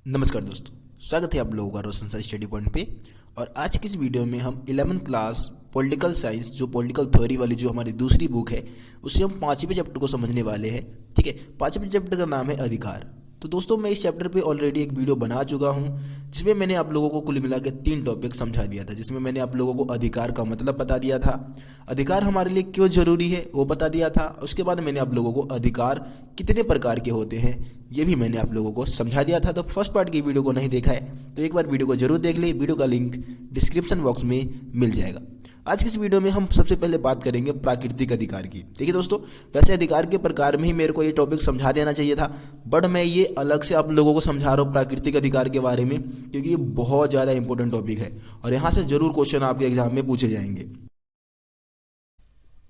नमस्कार दोस्तों, स्वागत है आप लोगों का रोशन सर स्टडी पॉइंट पे। और आज की इस वीडियो में हम 11th क्लास पॉलिटिकल साइंस जो पॉलिटिकल थ्योरी वाली जो हमारी दूसरी बुक है उससे हम 5वें चैप्टर को समझने वाले हैं। ठीक है, 5वें चैप्टर का नाम है अधिकार। तो दोस्तों मैं इस चैप्टर पे ऑलरेडी एक वीडियो बना चुका हूँ जिसमें मैंने आप लोगों को कुल मिला के 3 टॉपिक समझा दिया था, जिसमें मैंने आप लोगों को अधिकार का मतलब बता दिया था, अधिकार हमारे लिए क्यों जरूरी है वो बता दिया था। उसके बाद मैंने आप लोगों को अधिकार कितने प्रकार के होते हैं ये भी मैंने आप लोगों को समझा दिया था। तो फर्स्ट पार्ट की वीडियो को नहीं देखा है तो एक बार वीडियो को जरूर देख ले, वीडियो का लिंक डिस्क्रिप्शन बॉक्स में मिल जाएगा। आज की इस वीडियो में हम सबसे पहले बात करेंगे प्राकृतिक अधिकार की। देखिए दोस्तों, वैसे अधिकार के प्रकार में ही मेरे को ये टॉपिक समझा देना चाहिए था, बट मैं ये अलग से आप लोगों को समझा रहा हूँ प्राकृतिक अधिकार के बारे में, क्योंकि ये बहुत ज़्यादा इंपॉर्टेंट टॉपिक है और यहाँ से जरूर क्वेश्चन आपके एग्जाम में पूछे जाएंगे।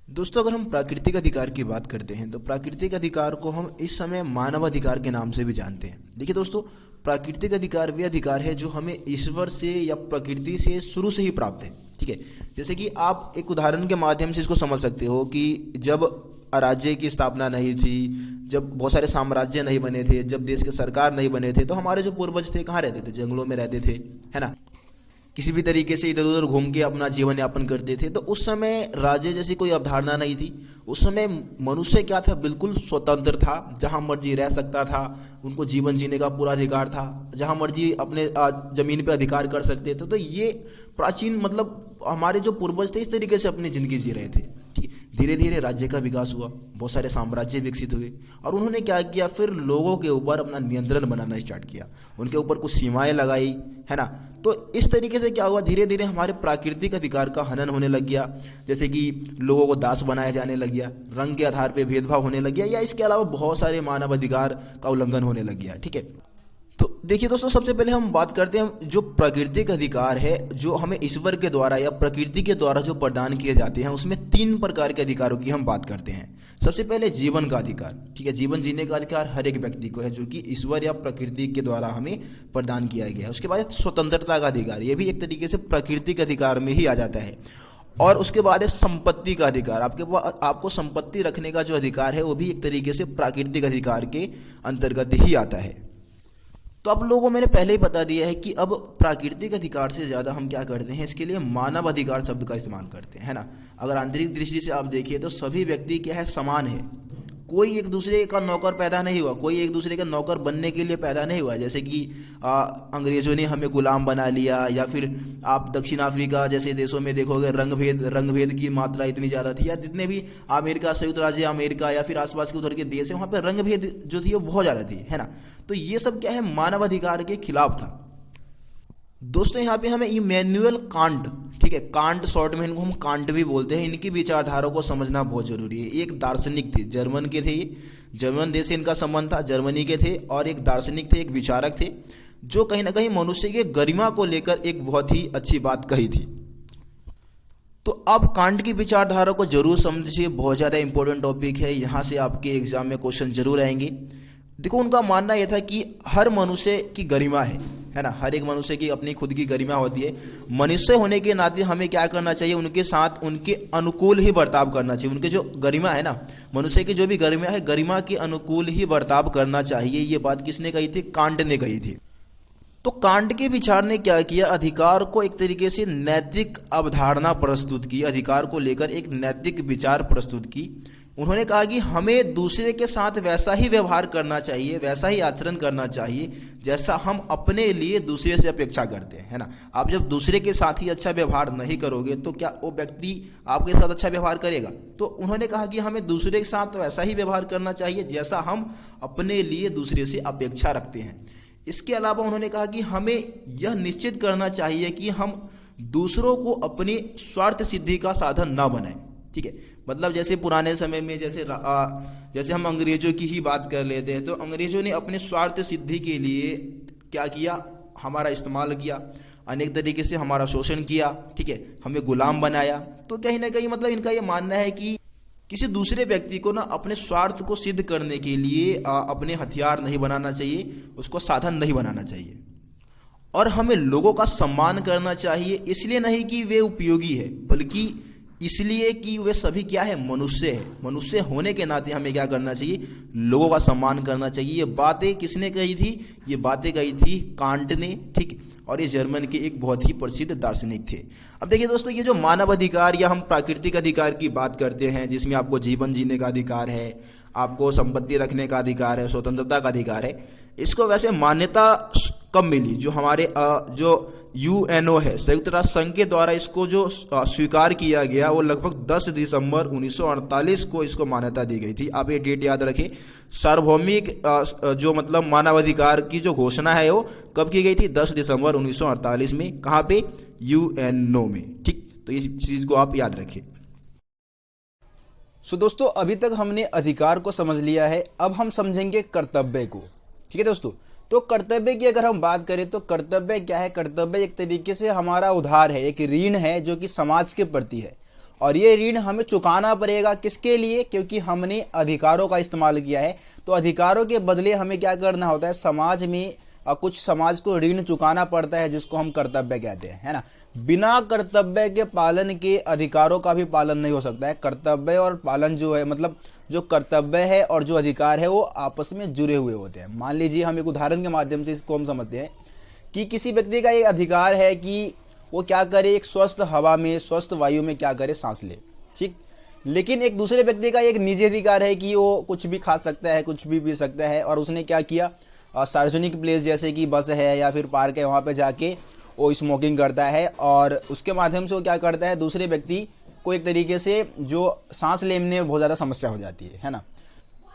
दोस्तों अगर हम प्राकृतिक अधिकार की बात करते हैं तो प्राकृतिक अधिकार को हम इस समय मानव अधिकार के नाम से भी जानते हैं। देखिए दोस्तों, प्राकृतिक अधिकार वे अधिकार है जो हमें ईश्वर से या प्रकृति से शुरू से ही प्राप्त है। ठीक है, जैसे कि आप एक उदाहरण के माध्यम से इसको समझ सकते हो कि जब राज्य की स्थापना नहीं थी, जब बहुत सारे साम्राज्य नहीं बने थे, जब देश के सरकार नहीं बने थे, तो हमारे जो पूर्वज थे कहाँ रहते थे? जंगलों में रहते थे, है ना। किसी भी तरीके से इधर उधर घूम के अपना जीवन यापन करते थे। तो उस समय राज्य जैसी कोई अवधारणा नहीं थी। उस समय मनुष्य क्या था? बिल्कुल स्वतंत्र था, जहां मर्जी रह सकता था, उनको जीवन जीने का पूरा अधिकार था, जहां मर्जी अपने जमीन पे अधिकार कर सकते थे। तो ये प्राचीन मतलब हमारे जो पूर्वज थे इस तरीके से अपनी जिंदगी जी रहे थे। ठीक, धीरे धीरे राज्य का विकास हुआ, बहुत सारे साम्राज्य विकसित हुए और उन्होंने क्या किया, फिर लोगों के ऊपर अपना नियंत्रण बनाना स्टार्ट किया, उनके ऊपर कुछ सीमाएं लगाई, है ना। तो इस तरीके से क्या हुआ, धीरे धीरे हमारे प्राकृतिक अधिकार का हनन होने लग गया। जैसे कि लोगों को दास बनाया जाने लग गया, रंग के आधार पे भेदभाव होने लग गया, या इसके अलावा बहुत सारे मानव अधिकार का उल्लंघन होने लग गया। ठीक है, तो देखिए दोस्तों, सबसे पहले हम बात करते हैं जो प्राकृतिक अधिकार है जो हमें ईश्वर के द्वारा या प्रकृति के द्वारा जो प्रदान किए जाते हैं, उसमें 3 प्रकार के अधिकारों की हम बात करते हैं। सबसे पहले जीवन का अधिकार। ठीक है, जीवन जीने का अधिकार हर एक व्यक्ति को है जो कि ईश्वर या प्रकृति के द्वारा हमें प्रदान किया गया है। उसके बाद स्वतंत्रता का अधिकार, ये भी एक तरीके से प्राकृतिक अधिकार में ही आ जाता है। और उसके बाद है संपत्ति का अधिकार, आपको संपत्ति रखने का जो अधिकार है वो भी एक तरीके से प्राकृतिक अधिकार के अंतर्गत ही आता है। तो अब लोगों को मैंने पहले ही बता दिया है कि अब प्राकृतिक अधिकार से ज़्यादा हम क्या करते हैं, इसके लिए मानव अधिकार शब्द का इस्तेमाल करते हैं, है ना। अगर आंतरिक दृष्टि से आप देखिए तो सभी व्यक्ति क्या है, समान है। कोई एक दूसरे का नौकर पैदा नहीं हुआ, कोई एक दूसरे का नौकर बनने के लिए पैदा नहीं हुआ। जैसे कि अंग्रेजों ने हमें गुलाम बना लिया, या फिर आप दक्षिण अफ्रीका जैसे देशों में देखोगे रंग भेद की मात्रा इतनी ज़्यादा थी, या जितने भी अमेरिका, संयुक्त राज्य अमेरिका या फिर आसपास के उधर के देश है वहाँ पर रंग भेद जो थी वो बहुत ज़्यादा थी, है ना। तो ये सब क्या है, मानव अधिकार के खिलाफ था। दोस्तों यहाँ पे हमें इमैनुअल कांट, ठीक है, कांट शॉर्ट में इनको हम कांट भी बोलते हैं, इनकी विचारधारा को समझना बहुत जरूरी है। एक दार्शनिक थे, जर्मन के थे, जर्मन देश से इनका संबंध था, जर्मनी के थे, और एक दार्शनिक थे, एक विचारक थे, जो कहीं ना कहीं मनुष्य के गरिमा को लेकर एक बहुत ही अच्छी बात कही थी। तो अब कांट की विचारधारा को जरूर समझिए, बहुत ज़्यादा इंपॉर्टेंट टॉपिक है, यहाँ से आपके एग्जाम में क्वेश्चन जरूर आएंगे। देखो उनका मानना यह था कि हर मनुष्य की गरिमा है ना, हर एक मनुष्य की अपनी खुद की गरिमा होती है। मनुष्य होने के नाते हमें क्या करना चाहिए, उनके साथ उनके अनुकूल ही बर्ताव करना चाहिए। उनके जो गरिमा है ना, मनुष्य की जो भी गरिमा है, गरिमा के अनुकूल ही बर्ताव करना चाहिए। ये बात किसने कही थी? कांट ने कही थी। तो कांट के विचार ने क्या किया, अधिकार को एक तरीके से नैतिक अवधारणा प्रस्तुत की, अधिकार को लेकर एक नैतिक विचार प्रस्तुत की। उन्होंने कहा कि हमें दूसरे के साथ वैसा ही व्यवहार करना चाहिए, वैसा ही आचरण करना चाहिए जैसा हम अपने लिए दूसरे से अपेक्षा करते हैं, है ना। आप जब दूसरे के साथ ही अच्छा व्यवहार नहीं करोगे तो क्या वो व्यक्ति आपके साथ अच्छा व्यवहार करेगा? तो उन्होंने कहा कि हमें दूसरे के साथ वैसा ही व्यवहार करना चाहिए जैसा हम अपने लिए दूसरे से अपेक्षा रखते हैं। इसके अलावा उन्होंने कहा कि हमें यह निश्चित करना चाहिए कि हम दूसरों को अपनी स्वार्थ सिद्धि का साधन न बनाएं। ठीक है, मतलब जैसे पुराने समय में जैसे हम अंग्रेजों की ही बात कर लेते हैं, तो अंग्रेजों ने अपने स्वार्थ सिद्धि के लिए क्या किया, हमारा इस्तेमाल किया, अनेक तरीके से हमारा शोषण किया, ठीक है, हमें गुलाम बनाया। तो कहीं ना कहीं मतलब इनका ये मानना है कि किसी दूसरे व्यक्ति को ना अपने स्वार्थ को सिद्ध करने के लिए अपने हथियार नहीं बनाना चाहिए, उसको साधन नहीं बनाना चाहिए। और हमें लोगों का सम्मान करना चाहिए, इसलिए नहीं कि वे उपयोगी है, बल्कि इसलिए कि वे सभी क्या है, मनुष्य है। मनुष्य होने के नाते हमें क्या करना चाहिए, लोगों का सम्मान करना चाहिए। ये बातें किसने कही थी, ये बातें कही थी कांट ने, ठीक। और ये जर्मन के एक बहुत ही प्रसिद्ध दार्शनिक थे। अब देखिए दोस्तों, ये जो मानव अधिकार या हम प्राकृतिक अधिकार की बात करते हैं, जिसमें आपको जीवन जीने का अधिकार है, आपको संपत्ति रखने का अधिकार है, स्वतंत्रता का अधिकार है, इसको वैसे मान्यता कब मिली, जो हमारे जो यूएनओ है, संयुक्त राष्ट्र संघ के द्वारा इसको जो स्वीकार किया गया, वो लगभग 10 दिसंबर 1948 को इसको मान्यता दी गई थी। आप ये डेट याद रखें। सार्वभौमिक जो मतलब मानवाधिकार की जो घोषणा है वो कब की गई थी, 10 दिसंबर 1948 में। कहाँ पे, यूएनओ में, ठीक। तो इस चीज को आप याद रखें। सो दोस्तों, अभी तक हमने अधिकार को समझ लिया है, अब हम समझेंगे कर्तव्य को। ठीक है दोस्तों, तो कर्तव्य की अगर हम बात करें तो कर्तव्य क्या है। कर्तव्य एक तरीके से हमारा उधार है, एक ऋण है जो कि समाज के प्रति है, और ये ऋण हमें चुकाना पड़ेगा। किसके लिए, क्योंकि हमने अधिकारों का इस्तेमाल किया है। तो अधिकारों के बदले हमें क्या करना होता है, समाज में कुछ समाज को ऋण चुकाना पड़ता है, जिसको हम कर्तव्य कहते हैं, है ना। बिना कर्तव्य के पालन के अधिकारों का भी पालन नहीं हो सकता है। कर्तव्य और पालन जो है, मतलब जो कर्तव्य है और जो अधिकार है वो आपस में जुड़े हुए होते हैं। मान लीजिए, हम एक उदाहरण के माध्यम से इसको हम समझते हैं कि किसी व्यक्ति का ये अधिकार है कि वो क्या करे, एक स्वस्थ हवा में, स्वस्थ वायु में क्या करे, सांस ले, ठीक। लेकिन एक दूसरे व्यक्ति का एक निजी अधिकार है कि वो कुछ भी खा सकता है, कुछ भी पी सकता है, और उसने क्या किया, सार्वजनिक प्लेस जैसे कि बस है या फिर पार्क है, वहाँ पे जाके वो स्मोकिंग करता है, और उसके माध्यम से वो क्या करता है, दूसरे व्यक्ति को एक तरीके से जो सांस लेने में बहुत ज़्यादा समस्या हो जाती है ना।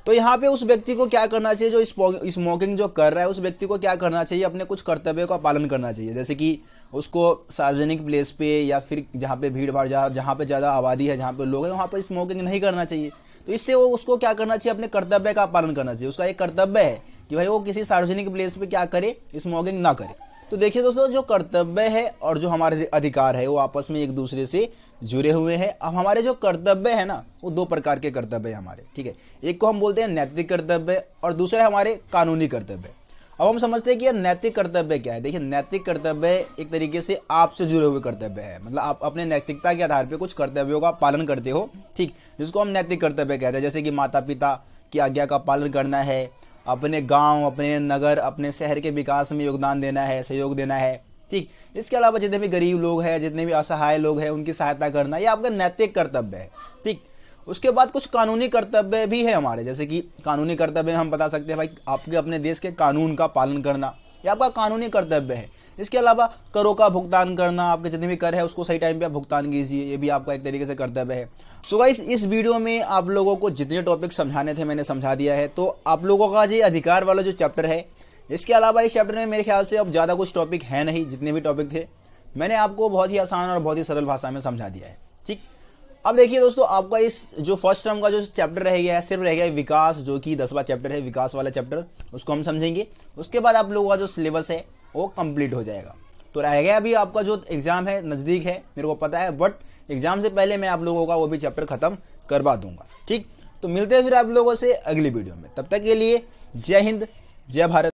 तो यहाँ पे उस व्यक्ति को क्या करना चाहिए, जो स्मोकिंग जो कर रहा है, उस व्यक्ति को क्या करना चाहिए, अपने कुछ कर्तव्यों का पालन करना चाहिए। जैसे कि उसको सार्वजनिक प्लेस पे या फिर जहाँ पे भीड़ भाड़, जहाँ पे ज़्यादा आबादी है, जहाँ पे लोग हैं, वहाँ पे स्मोकिंग नहीं करना चाहिए। तो इससे वो उसको क्या करना चाहिए, अपने कर्तव्य का पालन करना चाहिए। उसका एक कर्तव्य है कि भाई वो किसी सार्वजनिक प्लेस पे क्या करे, स्मोकिंग ना करे। तो देखिए दोस्तों, जो कर्तव्य है और जो हमारे अधिकार है वो आपस में एक दूसरे से जुड़े हुए हैं। अब हमारे जो कर्तव्य है ना, वो दो प्रकार के कर्तव्य है हमारे, ठीक है। एक को हम बोलते हैं नैतिक कर्तव्य और दूसरा है हमारे कानूनी कर्तव्य। अब हम समझते हैं कि यह नैतिक कर्तव्य क्या है। देखिए, नैतिक कर्तव्य एक तरीके से आपसे जुड़े हुए कर्तव्य है, मतलब आप अपने नैतिकता के आधार पर कुछ कर्तव्यों का पालन करते हो, ठीक, जिसको हम नैतिक कर्तव्य कहते हैं। जैसे कि माता पिता की आज्ञा का पालन करना है, अपने गांव, अपने नगर, अपने शहर के विकास में योगदान देना है, सहयोग देना है, ठीक। इसके अलावा जितने भी गरीब लोग हैं, जितने भी असहाय लोग हैं, उनकी सहायता करना, ये आपका नैतिक कर्तव्य है, ठीक। उसके बाद कुछ कानूनी कर्तव्य भी है हमारे। जैसे कि कानूनी कर्तव्य हम बता सकते हैं भाई, आपके अपने देश के कानून का पालन करना, ये आपका कानूनी कर्तव्य है। इसके अलावा करों का भुगतान करना, आपके जितने भी कर है उसको सही टाइम पे आप भुगतान कीजिए, ये भी आपका एक तरीके से कर्तव्य है। सो गाइस, इस वीडियो में आप लोगों को जितने टॉपिक समझाने थे मैंने समझा दिया है। तो आप लोगों का जो अधिकार वाला जो चैप्टर है, इसके अलावा इस चैप्टर में मेरे ख्याल से अब ज़्यादा कुछ टॉपिक है नहीं। जितने भी टॉपिक थे मैंने आपको बहुत ही आसान और बहुत ही सरल भाषा में समझा दिया है, ठीक। अब देखिए दोस्तों, आपका इस जो फर्स्ट टर्म का जो चैप्टर रह गया है, सिर्फ रह गया है विकास, जो कि 10वां चैप्टर है, विकास वाला चैप्टर, उसको हम समझेंगे। उसके बाद आप लोगों का जो सिलेबस है वो कंप्लीट हो जाएगा। तो रह गया अभी आपका जो एग्जाम है, नज़दीक है मेरे को पता है, बट एग्जाम से पहले मैं आप लोगों का वो भी चैप्टर खत्म करवा दूंगा, ठीक। तो मिलते हैं फिर आप लोगों से अगली वीडियो में। तब तक के लिए जय हिंद, जय भारत।